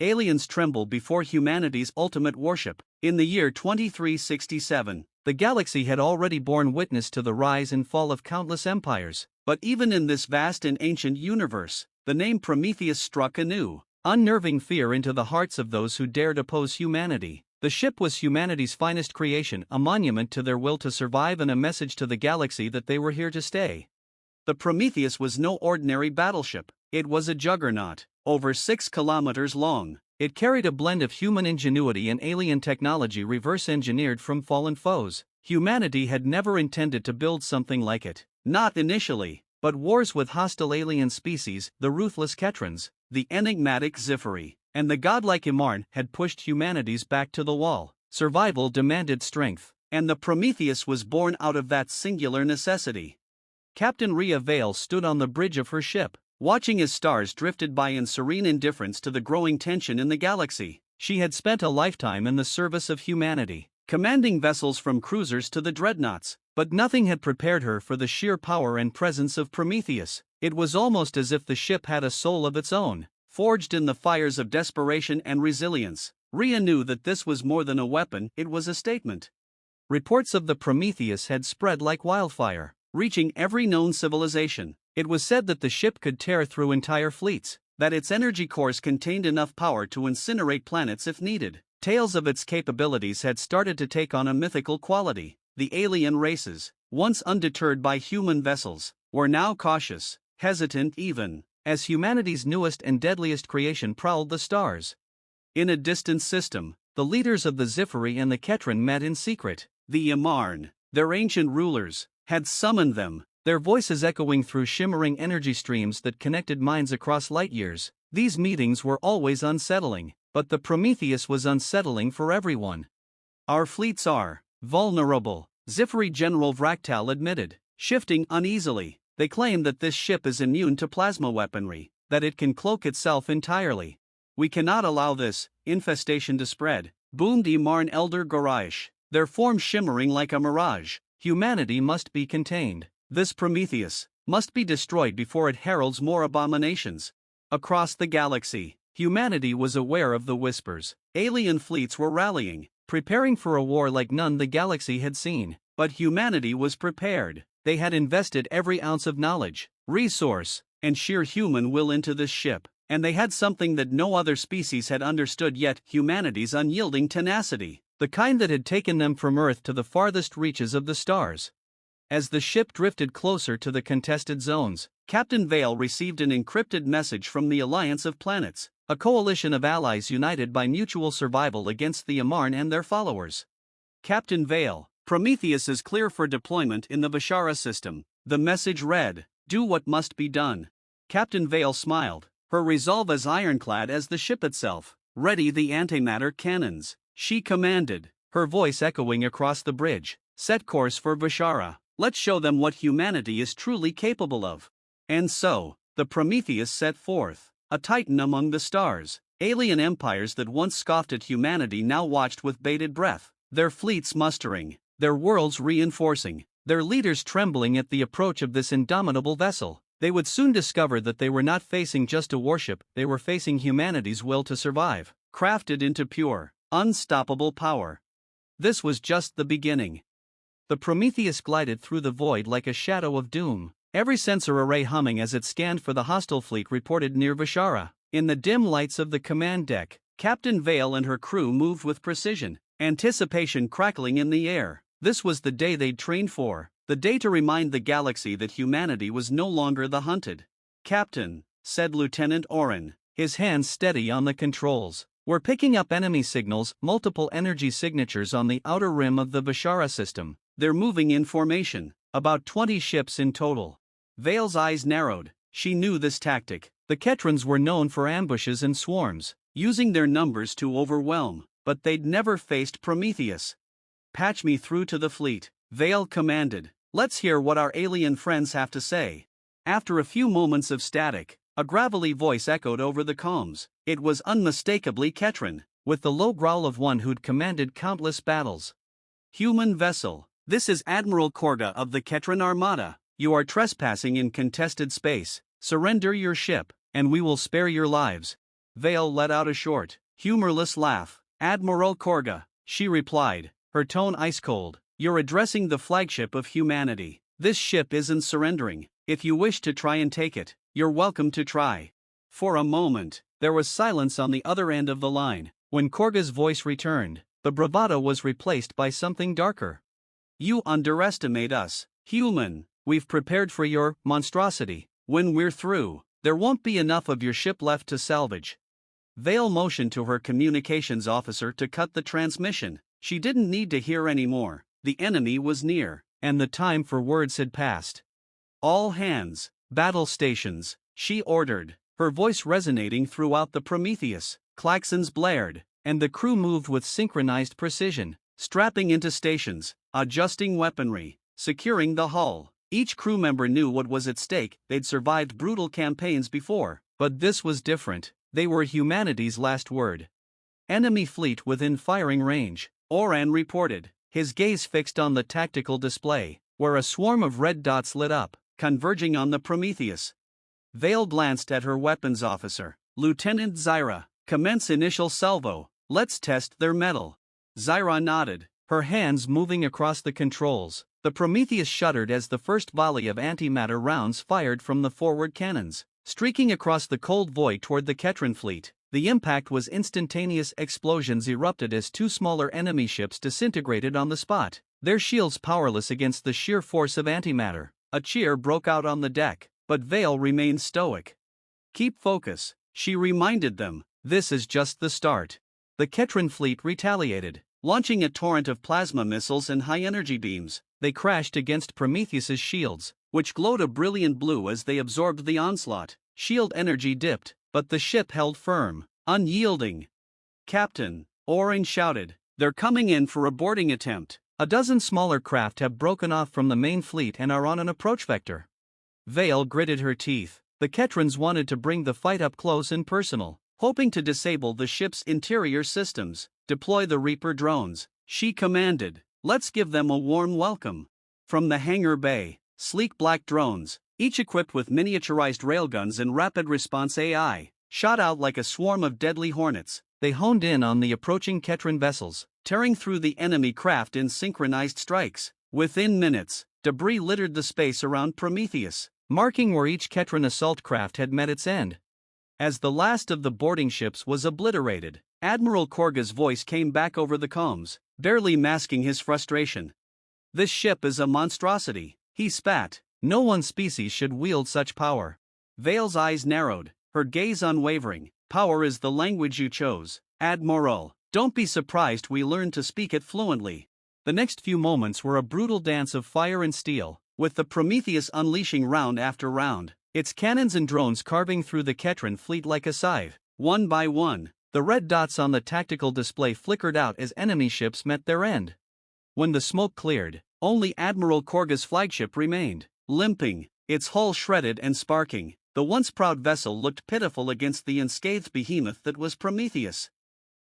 aliens tremble before humanity's ultimate worship. In the year 2367, the galaxy had already borne witness to the rise and fall of countless empires. But even in this vast and ancient universe, the name Prometheus struck a new, unnerving fear into the hearts of those who dared oppose humanity. The ship was humanity's finest creation, a monument to their will to survive and a message to the galaxy that they were here to stay. The Prometheus was no ordinary battleship. It was a juggernaut, over 6 kilometers long. It carried a blend of human ingenuity and alien technology reverse-engineered from fallen foes. Humanity had never intended to build something like it. Not initially, but wars with hostile alien species, the ruthless Ketrans, the enigmatic Scifi, and the godlike Imarn had pushed humanity's back to the wall. Survival demanded strength, and the Prometheus was born out of that singular necessity. Captain Rhea Vale stood on the bridge of her ship, watching as stars drifted by in serene indifference to the growing tension in the galaxy. She had spent a lifetime in the service of humanity, commanding vessels from cruisers to the dreadnoughts, but nothing had prepared her for the sheer power and presence of Prometheus. It was almost as if the ship had a soul of its own, forged in the fires of desperation and resilience. Rhea knew that this was more than a weapon, it was a statement. Reports of the Prometheus had spread like wildfire, reaching every known civilization. It was said that the ship could tear through entire fleets, that its energy cores contained enough power to incinerate planets if needed. Tales of its capabilities had started to take on a mythical quality. The alien races, once undeterred by human vessels, were now cautious, hesitant even, as humanity's newest and deadliest creation prowled the stars. In a distant system, the leaders of the Scifi and the Ketran met in secret. The Imarn, their ancient rulers, had summoned them, their voices echoing through shimmering energy streams that connected minds across light years. These meetings were always unsettling, but the Prometheus was unsettling for everyone. Our fleets are vulnerable, Scifi General Vraktal admitted, shifting uneasily. They claim that this ship is immune to plasma weaponry, that it can cloak itself entirely. We cannot allow this infestation to spread, boomed Imarn Elder Goraish, their form shimmering like a mirage. Humanity must be contained. This Prometheus must be destroyed before it heralds more abominations. Across the galaxy, humanity was aware of the whispers. Alien fleets were rallying, preparing for a war like none the galaxy had seen. But humanity was prepared. They had invested every ounce of knowledge, resource, and sheer human will into this ship, and they had something that no other species had understood yet: humanity's unyielding tenacity, the kind that had taken them from Earth to the farthest reaches of the stars. As the ship drifted closer to the contested zones, Captain Vale received an encrypted message from the Alliance of Planets, a coalition of allies united by mutual survival against the Imarn and their followers. Captain Vale, Prometheus is clear for deployment in the Bashara system. The message read, "Do what must be done." Captain Vale smiled, her resolve as ironclad as the ship itself. "Ready the antimatter cannons," she commanded, her voice echoing across the bridge. "Set course for Bashara. Let's show them what humanity is truly capable of." And so, the Prometheus set forth, a titan among the stars. Alien empires that once scoffed at humanity now watched with bated breath, their fleets mustering, their worlds reinforcing, their leaders trembling at the approach of this indomitable vessel. They would soon discover that they were not facing just a warship, they were facing humanity's will to survive, crafted into pure, unstoppable power. This was just the beginning. The Prometheus glided through the void like a shadow of doom, every sensor array humming as it scanned for the hostile fleet reported near Bashara. In the dim lights of the command deck, Captain Vale and her crew moved with precision, anticipation crackling in the air. This was the day they'd trained for, the day to remind the galaxy that humanity was no longer the hunted. "Captain," said Lieutenant Oren, his hands steady on the controls, "we're picking up enemy signals, multiple energy signatures on the outer rim of the Bashara system. They're moving in formation, about 20 ships in total." Vale's eyes narrowed. She knew this tactic. The Ketrans were known for ambushes and swarms, using their numbers to overwhelm, but they'd never faced Prometheus. "Patch me through to the fleet," Vale commanded. "Let's hear what our alien friends have to say." After a few moments of static, a gravelly voice echoed over the comms. It was unmistakably Ketran, with the low growl of one who'd commanded countless battles. "Human vessel, this is Admiral Korga of the Ketran Armada. You are trespassing in contested space. Surrender your ship, and we will spare your lives." Vale let out a short, humorless laugh. "Admiral Korga," she replied, her tone ice-cold. "You're addressing the flagship of humanity. This ship isn't surrendering. If you wish to try and take it, you're welcome to try." For a moment, there was silence on the other end of the line. When Korga's voice returned, the bravado was replaced by something darker. "You underestimate us, human. We've prepared for your monstrosity. When we're through, there won't be enough of your ship left to salvage." Vale motioned to her communications officer to cut the transmission. She didn't need to hear any more. The enemy was near, and the time for words had passed. "All hands, battle stations," she ordered, her voice resonating throughout the Prometheus. Klaxons blared, and the crew moved with synchronized precision, strapping into stations, adjusting weaponry, securing the hull. Each crew member knew what was at stake. They'd survived brutal campaigns before, but this was different. They were humanity's last word. "Enemy fleet within firing range," Oran reported, his gaze fixed on the tactical display, where a swarm of red dots lit up, converging on the Prometheus. Vale glanced at her weapons officer, Lieutenant Zyra. "Commence initial salvo. Let's test their mettle." Zyra nodded, her hands moving across the controls. The Prometheus shuddered as the first volley of antimatter rounds fired from the forward cannons, streaking across the cold void toward the Ketran fleet. The impact was instantaneous. Explosions erupted as two smaller enemy ships disintegrated on the spot, their shields powerless against the sheer force of antimatter. A cheer broke out on the deck, but Vale remained stoic. "Keep focus," she reminded them. "This is just the start." The Ketran fleet retaliated, launching a torrent of plasma missiles and high-energy beams. They crashed against Prometheus's shields, which glowed a brilliant blue as they absorbed the onslaught. Shield energy dipped, but the ship held firm, unyielding. "Captain," Orin shouted, "they're coming in for a boarding attempt. A dozen smaller craft have broken off from the main fleet and are on an approach vector." Vale gritted her teeth. The Ketrans wanted to bring the fight up close and personal, hoping to disable the ship's interior systems. "Deploy the Reaper drones," she commanded. "Let's give them a warm welcome." From the hangar bay, sleek black drones, each equipped with miniaturized railguns and rapid response AI, shot out like a swarm of deadly hornets. They honed in on the approaching Ketran vessels, tearing through the enemy craft in synchronized strikes. Within minutes, debris littered the space around Prometheus, marking where each Ketran assault craft had met its end. As the last of the boarding ships was obliterated, Admiral Korga's voice came back over the comms, barely masking his frustration. "This ship is a monstrosity," he spat. "No one species should wield such power." Vale's eyes narrowed, her gaze unwavering. "Power is the language you chose, Admiral. Don't be surprised we learned to speak it fluently." The next few moments were a brutal dance of fire and steel, with the Prometheus unleashing round after round, its cannons and drones carving through the Ketran fleet like a scythe. One by one, the red dots on the tactical display flickered out as enemy ships met their end. When the smoke cleared, only Admiral Korga's flagship remained, limping, its hull shredded and sparking. The once proud vessel looked pitiful against the unscathed behemoth that was Prometheus.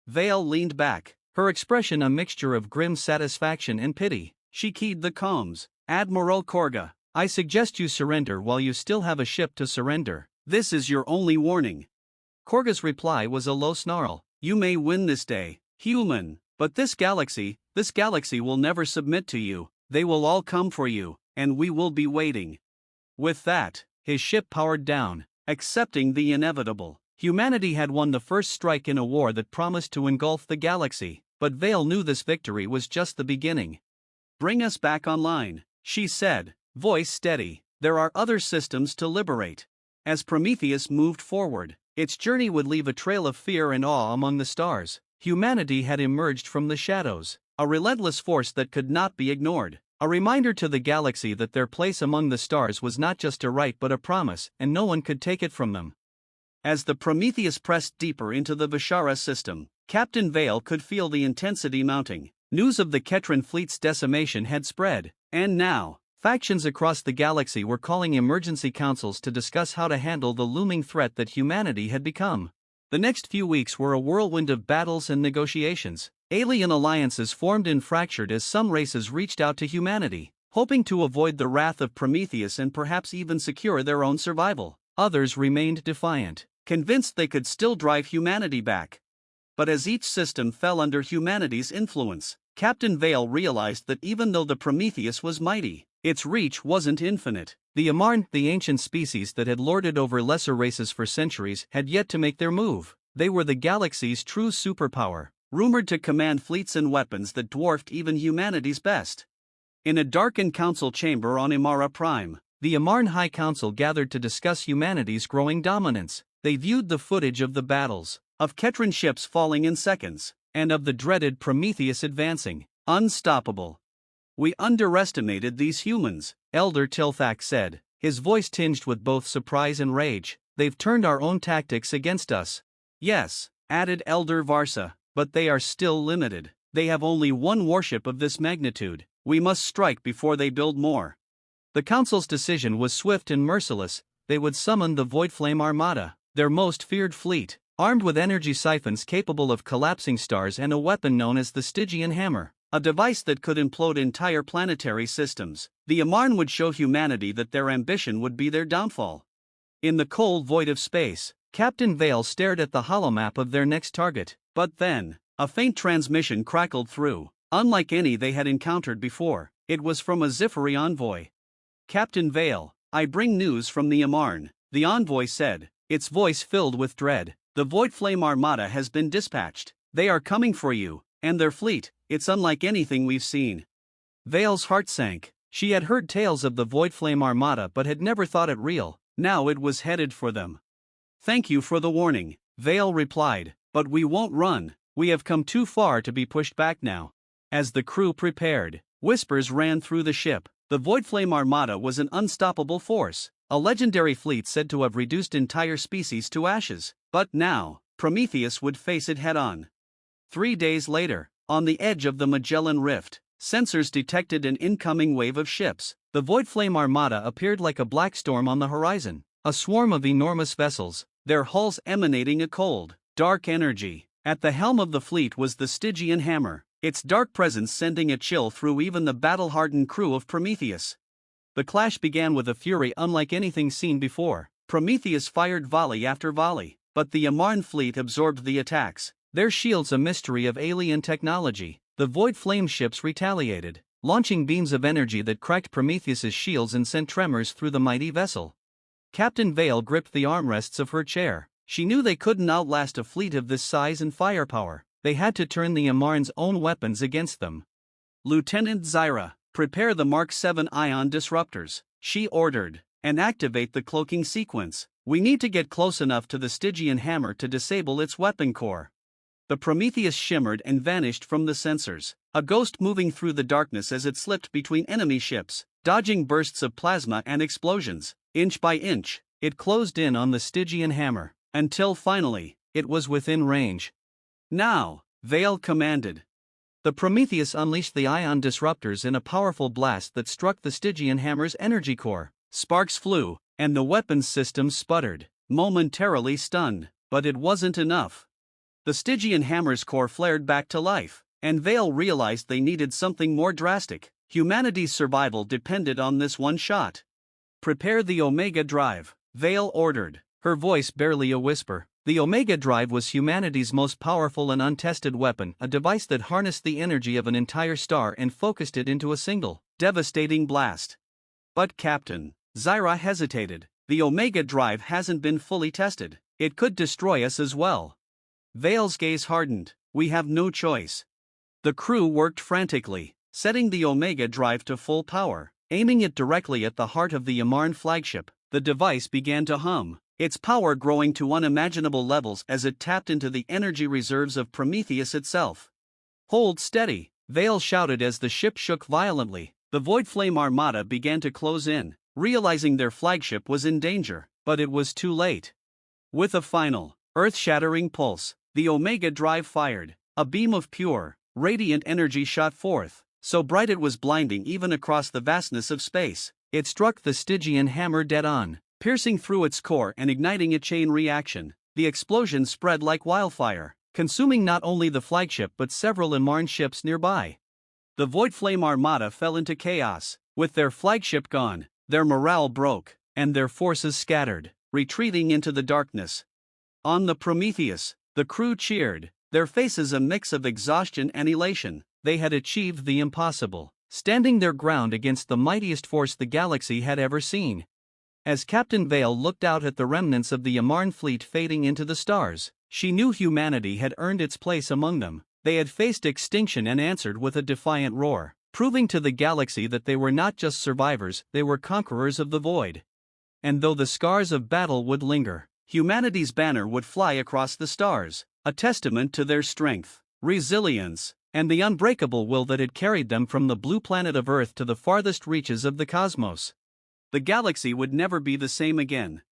Vale leaned back, her expression a mixture of grim satisfaction and pity. She keyed the comms. "Admiral Korga, I suggest you surrender while you still have a ship to surrender. This is your only warning." Korga's reply was a low snarl. "You may win this day, human, but this galaxy will never submit to you. They will all come for you, and we will be waiting." With that, his ship powered down, accepting the inevitable. Humanity had won the first strike in a war that promised to engulf the galaxy, but Vale knew this victory was just the beginning. "Bring us back online," she said, voice steady. "There are other systems to liberate." As Prometheus moved forward, its journey would leave a trail of fear and awe among the stars. Humanity had emerged from the shadows, a relentless force that could not be ignored, a reminder to the galaxy that their place among the stars was not just a right but a promise, and no one could take it from them. As the Prometheus pressed deeper into the Vishara system, Captain Vale could feel the intensity mounting. News of the Ketran fleet's decimation had spread, and now, factions across the galaxy were calling emergency councils to discuss how to handle the looming threat that humanity had become. The next few weeks were a whirlwind of battles and negotiations. Alien alliances formed and fractured as some races reached out to humanity, hoping to avoid the wrath of Prometheus and perhaps even secure their own survival. Others remained defiant, convinced they could still drive humanity back. But as each system fell under humanity's influence, Captain Vale realized that even though the Prometheus was mighty, its reach wasn't infinite. The Amarn, the ancient species that had lorded over lesser races for centuries, had yet to make their move. They were the galaxy's true superpower, rumored to command fleets and weapons that dwarfed even humanity's best. In a darkened council chamber on Imara Prime, the Amarn High Council gathered to discuss humanity's growing dominance. They viewed the footage of the battles, of Ketran ships falling in seconds, and of the dreaded Prometheus advancing, unstoppable. "We underestimated these humans," Elder Tilthak said, his voice tinged with both surprise and rage. "They've turned our own tactics against us." "Yes," added Elder Varsa, "but they are still limited. They have only one warship of this magnitude. We must strike before they build more." The Council's decision was swift and merciless. They would summon the Voidflame Armada, their most feared fleet, armed with energy siphons capable of collapsing stars and a weapon known as the Stygian Hammer, a device that could implode entire planetary systems. The Amarn would show humanity that their ambition would be their downfall. In the cold void of space, Captain Vale stared at the holomap of their next target. But then, a faint transmission crackled through, unlike any they had encountered before. It was from a Zifari envoy. "Captain Vale, I bring news from the Amarn," the envoy said, its voice filled with dread. "The Voidflame Armada has been dispatched. They are coming for you, and their fleet, it's unlike anything we've seen." Vale's heart sank. She had heard tales of the Voidflame Armada but had never thought it real. Now it was headed for them. "Thank you for the warning," Vale replied, "but we won't run. We have come too far to be pushed back now." As the crew prepared, whispers ran through the ship. The Voidflame Armada was an unstoppable force, a legendary fleet said to have reduced entire species to ashes. But now, Prometheus would face it head-on. 3 days later, on the edge of the Magellan Rift, sensors detected an incoming wave of ships. The Voidflame Armada appeared like a black storm on the horizon, a swarm of enormous vessels, their hulls emanating a cold, dark energy. At the helm of the fleet was the Stygian Hammer, its dark presence sending a chill through even the battle-hardened crew of Prometheus. The clash began with a fury unlike anything seen before. Prometheus fired volley after volley, but the Amarn fleet absorbed the attacks, their shields a mystery of alien technology. The Void Flame ships retaliated, launching beams of energy that cracked Prometheus's shields and sent tremors through the mighty vessel. Captain Vale gripped the armrests of her chair. She knew they couldn't outlast a fleet of this size and firepower. They had to turn the Amarn's own weapons against them. "Lieutenant Zyra, prepare the Mark 7 ion disruptors," she ordered, "and activate the cloaking sequence. We need to get close enough to the Stygian Hammer to disable its weapon core." The Prometheus shimmered and vanished from the sensors, a ghost moving through the darkness as it slipped between enemy ships, dodging bursts of plasma and explosions. Inch by inch, it closed in on the Stygian Hammer, until finally, it was within range. "Now," Vale commanded. The Prometheus unleashed the ion disruptors in a powerful blast that struck the Stygian Hammer's energy core. Sparks flew, and the weapons system sputtered, momentarily stunned. But it wasn't enough. The Stygian Hammer's core flared back to life, and Vale realized they needed something more drastic. Humanity's survival depended on this one shot. "Prepare the Omega Drive," Vale ordered, her voice barely a whisper. The Omega Drive was humanity's most powerful and untested weapon, a device that harnessed the energy of an entire star and focused it into a single, devastating blast. "But Captain," Zyra hesitated, "the Omega Drive hasn't been fully tested. It could destroy us as well." Vale's gaze hardened. "We have no choice." The crew worked frantically, setting the Omega Drive to full power, aiming it directly at the heart of the Amarn flagship. The device began to hum, its power growing to unimaginable levels as it tapped into the energy reserves of Prometheus itself. "Hold steady," Vale shouted as the ship shook violently. The Voidflame Armada began to close in, realizing their flagship was in danger, but it was too late. With a final, earth-shattering pulse, the Omega Drive fired. A beam of pure, radiant energy shot forth, so bright it was blinding even across the vastness of space. It struck the Stygian Hammer dead on, piercing through its core and igniting a chain reaction. The explosion spread like wildfire, consuming not only the flagship but several Amarn ships nearby. The Voidflame Armada fell into chaos. With their flagship gone, their morale broke, and their forces scattered, retreating into the darkness. On the Prometheus, the crew cheered, their faces a mix of exhaustion and elation. They had achieved the impossible, standing their ground against the mightiest force the galaxy had ever seen. As Captain Vale looked out at the remnants of the Yamarn fleet fading into the stars, she knew humanity had earned its place among them. They had faced extinction and answered with a defiant roar, proving to the galaxy that they were not just survivors, they were conquerors of the void. And though the scars of battle would linger, humanity's banner would fly across the stars, a testament to their strength, resilience, and the unbreakable will that had carried them from the blue planet of Earth to the farthest reaches of the cosmos. The galaxy would never be the same again.